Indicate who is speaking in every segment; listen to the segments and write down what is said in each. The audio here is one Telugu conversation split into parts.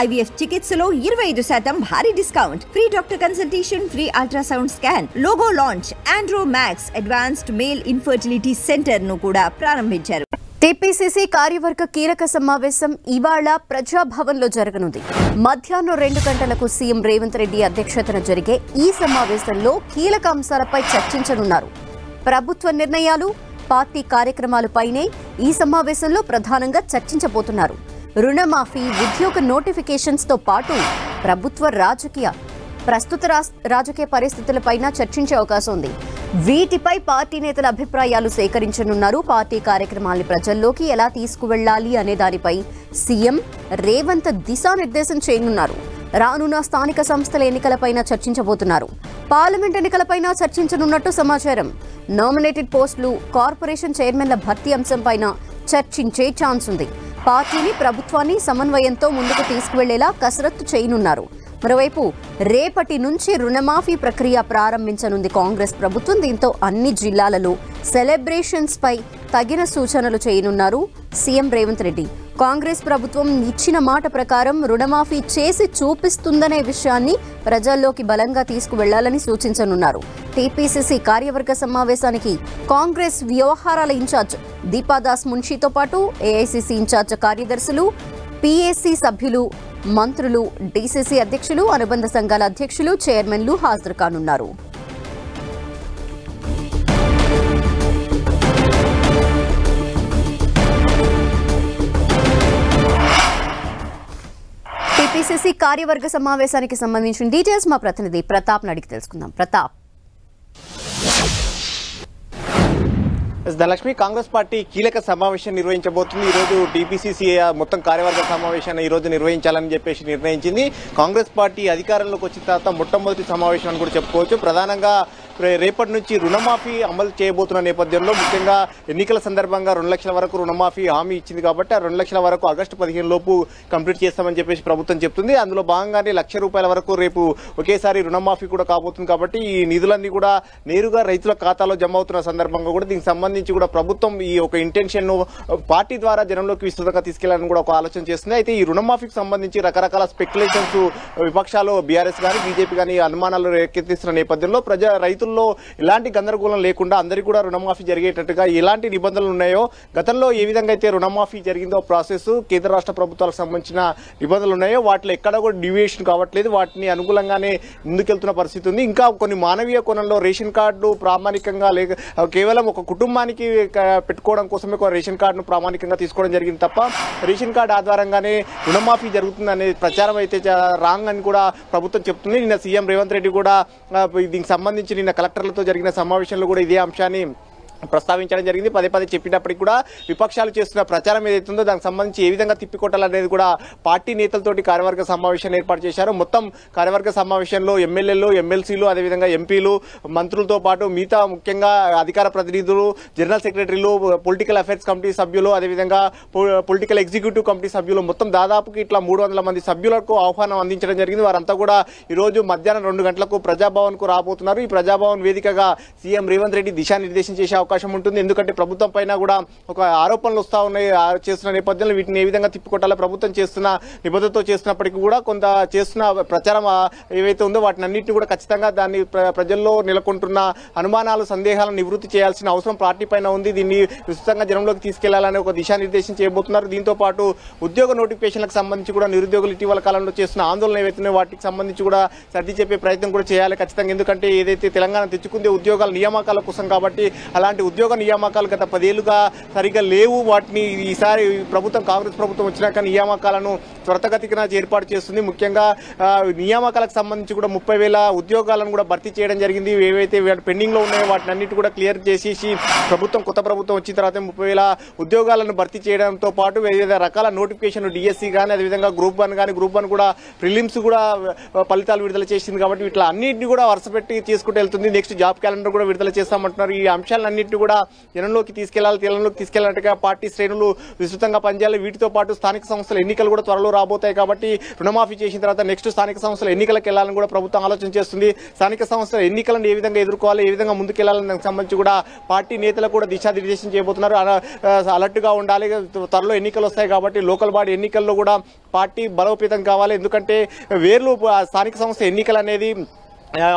Speaker 1: IVF చికిత్సలో 25% భారీ discount, free doctor consultation, free ultrasound scan, logo launch, Andro max advanced male infertility centre ను కూడా ప్రారంభించారు.
Speaker 2: టీపీసీసీ కార్యవర్గ కీలక సమావేశం ఇవాళ ప్రజాభవన్లో జరగనుంది. మధ్యాహ్నం 2 గంటలకు సీఎం రేవంత్ రెడ్డి అధ్యక్షతన జరిగే ఈ సమావేశంలో కీలక అంశాలపై చర్చించనున్నారు. ప్రభుత్వ నిర్ణయాలు, పార్టీ కార్యక్రమాలపైనే ఈ సమావేశంలో ప్రధానంగా చర్చించబోతున్నారు. రుణమాఫీ, ఉద్యోగ నోటిఫికేషన్స్ తో పాటు ప్రభుత్వ ప్రస్తుత రాజకీయ పరిస్థితులపైన చర్చించే అవకాశం ఉంది. వీటిపై పార్టీ నేతల అభిప్రాయాలు సేకరించనున్నారు. పార్టీ కార్యక్రమాల్ని ప్రజల్లోకి ఎలా తీసుకువెళ్లాలి అనే దానిపై సీఎం రేవంత్ దిశానిర్దేశం చేయనున్నారు. రానున్న స్థానిక సంస్థల ఎన్నికలపైన చర్చించబోతున్నారు. పార్లమెంట్ ఎన్నికలపైన చర్చించనున్నట్టు సమాచారం. నామినేటెడ్ పోస్టులు, కార్పొరేషన్ చైర్మన్ల భర్తీ అంశంపైన చర్చించే ఛాన్స్ ఉంది. పార్టీని, ప్రభుత్వాన్ని సమన్వయంతో ముందుకు తీసుకువెళ్లేలా కసరత్తు చేయనున్నారు. మరోవైపు రేపటి నుంచి రుణమాఫీ ప్రక్రియ ప్రారంభించనుంది కాంగ్రెస్ ప్రభుత్వం. దీంతో అన్ని జిల్లాలలో సెలబ్రేషన్స్ పై తగిన సూచనలు చేయనున్నారు సీఎం రేవంత్ రెడ్డి. కాంగ్రెస్ ప్రభుత్వం ఇచ్చిన మాట ప్రకారం రుణమాఫీ చేసి చూపిస్తుందనే విషయాన్ని ప్రజల్లోకి బలంగా తీసుకువెళ్లాలని సూచించనున్నారు. టీపీసీసీ కార్యవర్గ సమావేశానికి కాంగ్రెస్ వ్యవహారాల ఇన్ఛార్జ్ దీపాదాస్ మున్షితో పాటు ఏఐసీసీ ఇన్ఛార్జ్ కార్యదర్శులు, పీఏసీ సభ్యులు, మంత్రులు, డీసీసీ అధ్యక్షులు, అనుబంధ సంఘాల అధ్యక్షులు, చైర్మన్లు హాజరు కానున్నారు. టీపీసీసీ కార్యవర్గ సమావేశానికి సంబంధించిన డీటెయిల్స్ మా ప్రతినిధి ప్రతాప్ అడిగి తెలుసుకుందాం. ప్రతాప్.
Speaker 3: ధనలక్ష్మి, కాంగ్రెస్ పార్టీ కీలక సమావేశం నిర్వహించబోతుంది. ఈ రోజు టీపీసీసీ మొత్తం కార్యవర్గ సమావేశాన్ని ఈ రోజు నిర్వహించాలని చెప్పేసి నిర్ణయించింది. కాంగ్రెస్ పార్టీ అధికారంలోకి వచ్చిన తర్వాత మొట్టమొదటి సమావేశం అని కూడా చెప్పుకోవచ్చు. ప్రధానంగా రేపటి నుంచి రుణమాఫీ అమలు చేయబోతున్న నేపథ్యంలో ముఖ్యంగా ఎన్నికల సందర్భంగా 2 లక్షల వరకు రుణమాఫీ హామీ ఇచ్చింది కాబట్టి ఆ 2 లక్షల వరకు ఆగస్టు 15 లోపు కంప్లీట్ చేస్తామని చెప్పేసి ప్రభుత్వం చెప్తుంది. అందులో భాగంగానే ₹1,00,000 వరకు రేపు ఒకేసారి రుణమాఫీ కూడా కాబోతుంది. కాబట్టి ఈ నిధులన్నీ కూడా నేరుగా రైతుల ఖాతాలో జమ అవుతున్న సందర్భంగా కూడా దీనికి సంబంధించి కూడా ప్రభుత్వం ఈ ఒక ఇంటెన్షన్ ను పార్టీ ద్వారా జనంలోకి విస్తృతంగా తీసుకెళ్లాలని కూడా ఒక ఆలోచన చేస్తుంది. అయితే ఈ రుణమాఫీకి సంబంధించి రకరకాల స్పెక్యులేషన్స్ విపక్షాలు బీఆర్ఎస్ కానీ బీజేపీ కానీ అనుమానాలు రేకెత్తిస్తున్న నేపథ్యంలో రైతుల్లో ఎలాంటి గందరగోళం లేకుండా అందరికీ కూడా రుణమాఫీ జరిగేటట్టుగా ఎలాంటి నిబంధనలు ఉన్నాయో, గతంలో ఏ విధంగా అయితే రుణమాఫీ జరిగిందో ప్రాసెస్ కేంద్ర రాష్ట్ర ప్రభుత్వాలకు సంబంధించిన నిబంధనలు ఉన్నాయో వాటిలో ఎక్కడ కూడా డివియేషన్ కావట్లేదు. వాటిని అనుకూలంగానే ముందుకెళ్తున్న పరిస్థితి ఉంది. ఇంకా కొన్ని మానవీయ కోణంలో రేషన్ కార్డు ప్రామాణికంగా కేవలం ఒక కుటుంబానికి పెట్టుకోవడం కోసమే ఒక రేషన్ కార్డును ప్రామాణికంగా తీసుకోవడం జరిగింది తప్ప రేషన్ కార్డు ఆధారంగానే రుణమాఫీ జరుగుతుందనే ప్రచారం అయితే రాంగ్ అని కూడా ప్రభుత్వం చెప్తుంది. నిన్న సీఎం రేవంత్ రెడ్డి కూడా దీనికి సంబంధించి నిన్న కలెక్టర్లతో జరిగిన సమావేశంలో కూడా ఇదే అంశాన్ని ప్రస్తావించడం జరిగింది. పదే పదే చెప్పినప్పటికీ కూడా విపక్షాలు చేస్తున్న ప్రచారం ఏదైతుందో దానికి సంబంధించి ఏ విధంగా తిప్పికొట్టాలనేది కూడా పార్టీ నేతలతోటి కార్యవర్గ సమావేశాన్ని ఏర్పాటు చేశారు. మొత్తం కార్యవర్గ సమావేశంలో ఎమ్మెల్యేలు, ఎమ్మెల్సీలు, అదేవిధంగా ఎంపీలు, మంత్రులతో పాటు మిగతా ముఖ్యంగా అధికార ప్రతినిధులు, జనరల్ సెక్రటరీలు, పొలిటికల్ అఫైర్స్ కమిటీ సభ్యులు, అదేవిధంగా పొలిటికల్ ఎగ్జిక్యూటివ్ కమిటీ సభ్యులు మొత్తం దాదాపుకి ఇట్లా 300 మంది సభ్యులకు ఆహ్వానం అందించడం జరిగింది. వారంతా కూడా ఈరోజు మధ్యాహ్నం 2 గంటలకు ప్రజాభవన్ కు రాబోతున్నారు. ఈ ప్రజాభవన్ వేదికగా సీఎం రేవంత్ రెడ్డి దిశానిర్దేశం చేసే అవకాశం ఉంటుంది. ఎందుకంటే ప్రభుత్వం పైన కూడా ఒక ఆరోపణలు వస్తా ఉన్నాయి చేస్తున్న నేపథ్యంలో వీటిని ఏ విధంగా తిప్పుకొట్టాలో ప్రభుత్వం చేస్తున్న నిబద్ధతతో చేస్తున్నప్పటికీ కూడా కొంత చేస్తున్న ప్రచారం ఏవైతే ఉందో వాటిని అన్నింటినీ కూడా ఖచ్చితంగా దాన్ని ప్రజల్లో నెలకొంటున్న అనుమానాలు, సందేహాలను నివృత్తి చేయాల్సిన అవసరం పార్టీ పైన ఉంది. దీన్ని విస్తృతంగా జనంలోకి తీసుకెళ్లాలని ఒక దిశానిర్దేశం చేయబోతున్నారు. దీంతో పాటు ఉద్యోగ నోటిఫికేషన్లకు సంబంధించి కూడా నిరుద్యోగులు ఇటీవల కాలంలో చేస్తున్న ఆందోళన ఏవైతున్నాయో వాటికి సంబంధించి కూడా సర్ది చెప్పే ప్రయత్నం కూడా చేయాలి ఖచ్చితంగా. ఎందుకంటే ఏదైతే తెలంగాణ తెచ్చుకుందే ఉద్యోగాల నియామకాల కోసం కాబట్టి అలాంటి ఉద్యోగ నియామకాలు గత 10 ఏళ్లుగా సరిగ్గా లేవు. వాటిని ఈసారి ప్రభుత్వం, కాంగ్రెస్ ప్రభుత్వం వచ్చినాక నియామకాలను త్వరితగతిన ఏర్పాటు చేస్తుంది. ముఖ్యంగా నియామకాలకు సంబంధించి కూడా 30,000 ఉద్యోగాలను కూడా భర్తీ చేయడం జరిగింది. ఏవైతే పెండింగ్ లో ఉన్నాయో వాటిని అన్నిటి కూడా క్లియర్ చేసేసి కొత్త ప్రభుత్వం వచ్చిన తర్వాత 30,000 ఉద్యోగాలను భర్తీ చేయడంతో పాటు వివిధ రకాల నోటిఫికేషన్ డిఎస్సి కానీ, అదేవిధంగా గ్రూప్ 1 కానీ, గ్రూప్ 1 కూడా ప్రిలిమ్స్ కూడా ఫలితాలు విడుదల చేసింది. కాబట్టి ఇట్లా అన్నింటినీ కూడా వరుస పెట్టి చేసుకుంటూ వెళ్తుంది. నెక్స్ట్ జాబ్ క్యాలెండర్ కూడా విడుదల చేస్తామంటున్నారు. ఈ అంశాలన్నింటినీ వీటన్నిటిని కూడా జనంలోకి తీసుకెళ్లాలంటే పార్టీ శ్రేణులు విస్తృతంగా పనిచేయాలి. వీటితో పాటు స్థానిక సంస్థల ఎన్నికలు కూడా త్వరలో రాబోతాయి కాబట్టి రుణమాఫీ చేసిన తర్వాత నెక్స్ట్ స్థానిక సంస్థల ఎన్నికలకు వెళ్లాలని కూడా ప్రభుత్వం ఆలోచన చేస్తుంది. స్థానిక సంస్థల ఎన్నికలను ఏ విధంగా ఎదుర్కోవాలి, ఏ విధంగా ముందుకెళ్లాలని దానికి సంబంధించి కూడా పార్టీ నేతలకు కూడా దిశానిర్దేశం చేయబోతున్నారు. అలర్ట్ గా ఉండాలి. త్వరలో ఎన్నికలు వస్తాయి కాబట్టి లోకల్ బాడీ ఎన్నికల్లో కూడా పార్టీ బలోపేతం కావాలి. ఎందుకంటే వేర్లు స్థానిక సంస్థ ఎన్నికలు అనేది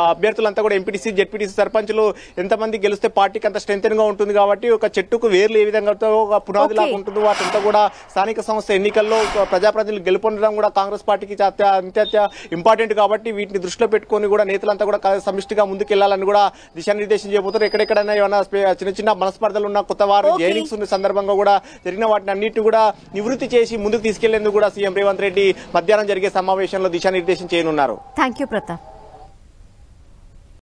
Speaker 3: అభ్యర్థులంతా కూడా ఎంపీటీసీ జెడ్పీటీసీ సర్పంచులు ఎంతమంది గెలిస్తే పార్టీకి అంత స్ట్రెంగ్ గా ఉంటుంది కాబట్టి ఒక చెట్టుకు వేర్లు ఏ విధంగా ఒక పునాది లాగా ఉంటుంది. వాటంతా కూడా స్థానిక సంస్థ ఎన్నికల్లో ప్రజాప్రతినిధులు గెలుపొందడం కూడా కాంగ్రెస్ పార్టీకి అత్యంత ఇంపార్టెంట్ కాబట్టి వీటిని దృష్టిలో పెట్టుకుని కూడా నేతలంతా కూడా సమిష్టిగా ముందుకెళ్లాలని కూడా దిశానిర్దేశం చేయబోతున్నారు. ఎక్కడెక్కడైనా ఏమైనా చిన్న చిన్న మనస్పర్ధలు ఉన్న కొత్త వారు జైనింగ్స్ ఉన్న సందర్భంగా కూడా జరిగిన వాటిని అన్నింటినీ కూడా నివృత్తి చేసి ముందుకు తీసుకెళ్లేందుకు కూడా సీఎం రేవంత్ రెడ్డి మధ్యాహ్నం జరిగే సమావేశంలో దిశానిర్దేశం చేయనున్నారు.
Speaker 2: థాంక్యూ ప్రతాప్.